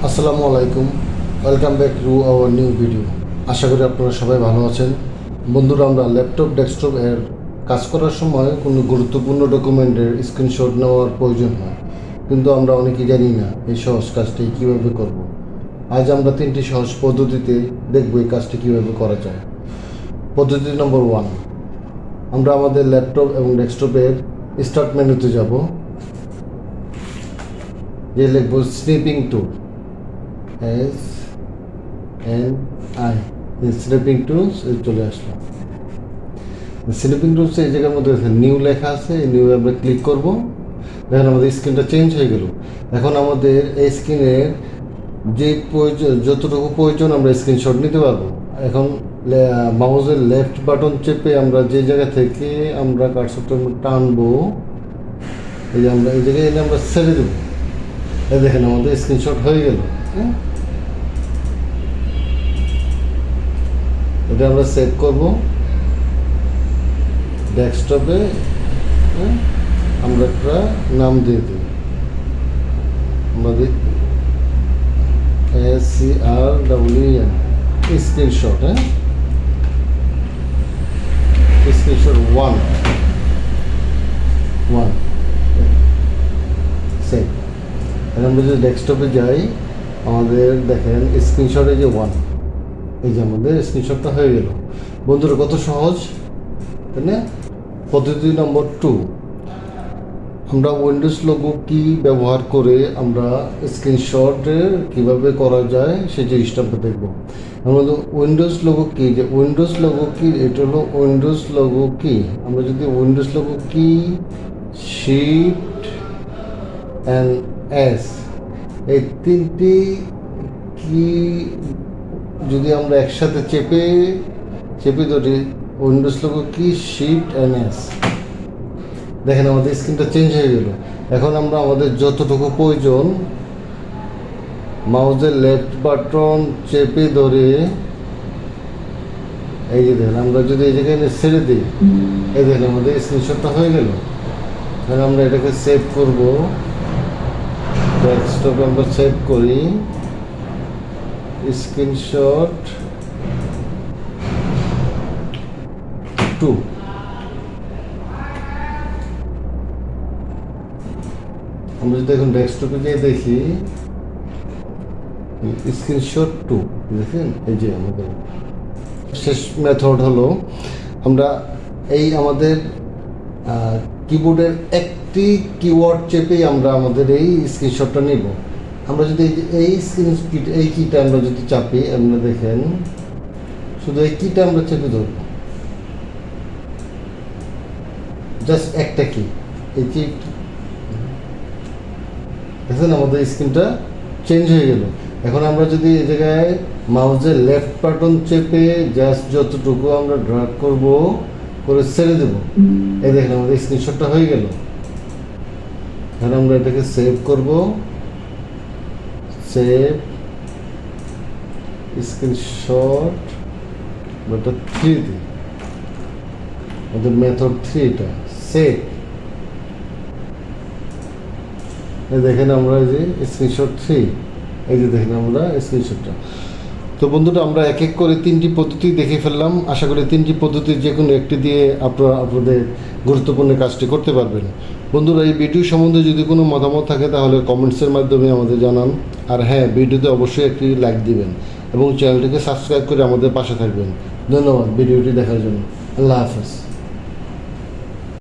আসসালামু আলাইকুম, welcome back to our new video. আশা করি আপনারা সবাই ভালো আছেন। বন্ধুরা, আমরা ল্যাপটপ ডেস্কটপ এর কাজ করার সময় কোনো গুরুত্বপূর্ণ ডকুমেন্টের স্ক্রিনশট নেওয়ার প্রয়োজন হয়, কিন্তু আমরা অনেকেই জানি না এই সহজ কাজটি কীভাবে করব। আজ আমরা 3টি সহজ পদ্ধতিতে দেখব এই কাজটি কীভাবে করা যায়। পদ্ধতি নম্বর 1, আমরা আমাদের ল্যাপটপ এবং ডেস্কটপের স্টার্ট মেনুতে যাব, যে লিখব স্নিপিং টুল, SNI, স্ন্যাপিং টুলস চলে আসলো। স্ন্যাপিং টুলসে এই জায়গার মধ্যে নিউ লেখা আছে, এই নিউ আমরা ক্লিক করব। দেখেন আমাদের স্ক্রিনটা চেঞ্জ হয়ে গেল। এখন আমাদের এই স্ক্রিনের যে প্রয়োজন, যতটুকু প্রয়োজন আমরা স্ক্রিনশট নিতে পারবো। এখন মাউসের লেফট বাটন চেপে আমরা যে জায়গা থেকে আমরা কার্সরটা টানবো, এই যে আমরা এই জায়গায় এনে আমরা ছেড়ে দেবো। এই দেখেন আমাদের স্ক্রিনশট হয়ে গেল। এটা আমরা সেভ করব ডেস্কটপে। আমরা একটা নাম দিয়ে দিই, আমাদের SCRWN স্ক্রিনশট। Screenshot 1 save. আমরা যদি ডেস্কটপে যাই, আমাদের দেখেন স্ক্রিনশটে যে 1, এই যে আমাদের স্ক্রিনশটটা হয়ে গেল। বন্ধুরা, কত সহজ, তাই না? পদ্ধতি নম্বর 2, আমরা উইন্ডোজ লোগো কি ব্যবহার করে আমরা স্ক্রিনশটের কীভাবে করা যায় সেই জিনিসটা আমরা দেখব। আমাদের উইন্ডোজ লোগো কি, যে উইন্ডোজ লোগো কি, এটা হলো উইন্ডোজ লোগো কি। আমরা যদি উইন্ডোজ লোগো কি, শিফট অ্যান্ড S, এই 3টি কি যদি আমরা একসাথে চেপে ধরি, উইন্ডোজ লোগো কি, শিফট অ্যান্ড S, দেখেন আমাদের স্ক্রিনটা চেঞ্জ হয়ে গেল। এখন আমরা আমাদের যতটুকু প্রয়োজন মাউসের লেফট বাটন চেপে ধরে, এই যে দেখেন আমরা যদি এই জায়গায় ছেড়ে দিই, এই দেখেন আমাদের স্ক্রিনশটটা হয়ে গেল। এখন আমরা এটাকে সেভ করব, ডেস্কটপে আমরা সেভ করি স্ক্রিনশট 2। আমরা যদি এখন ডেস্কটপে গিয়ে দেখি স্ক্রিনশট 2, দেখেন এই যে আমাদের শেষ মেথড হলো, আমরা এই আমাদের কিবোর্ডের একটি কিওয়ার্ড চেপেই আমরা আমাদের এই স্ক্রিনশটটা নিব। আমরা যদি এই কিটা আমরা যদি চাপি, আমরা দেখেন শুধু এই কিটা আমরা চেপে ধরব, জাস্ট একটা কি, এই কি, দেখেন আমাদের স্ক্রিনটা চেঞ্জ হয়ে গেল। এখন আমরা যদি এই জায়গায় মাউসের লেফট বাটন চেপে জাস্ট যতটুকু আমরা ড্র্যাগ করব করে ছেড়ে দেব, এই দেখেন আমাদের স্ক্রিনশটটা হয়ে গেল। এখন আমরা এটাকে সেভ করব, সেভ স্ক্রিনশট বাটা 3 দিই, আমাদের মেথড 3 এটা সেভ। এই দেখেন আমরা এই যে স্ক্রিনশট 3, এই যে দেখেন আমরা স্ক্রিনশটটা। তো বন্ধুরা, আমরা এক এক করে 3টি পদ্ধতি দেখে ফেললাম। আশা করি 3টি পদ্ধতির যে কোনো একটি দিয়ে আপনারা আপনাদের গুরুত্বপূর্ণ কাজটি করতে পারবেন। বন্ধুরা, এই ভিডিও সম্বন্ধে যদি কোনো মতামত থাকে তাহলে কমেন্টসের মাধ্যমে আমাদের জানান। আর হ্যাঁ, ভিডিওতে অবশ্যই একটি লাইক দিবেন এবং চ্যানেলটিকে সাবস্ক্রাইব করে আমাদের পাশে থাকবেন। ধন্যবাদ ভিডিওটি দেখার জন্য। আল্লাহ হাফেজ।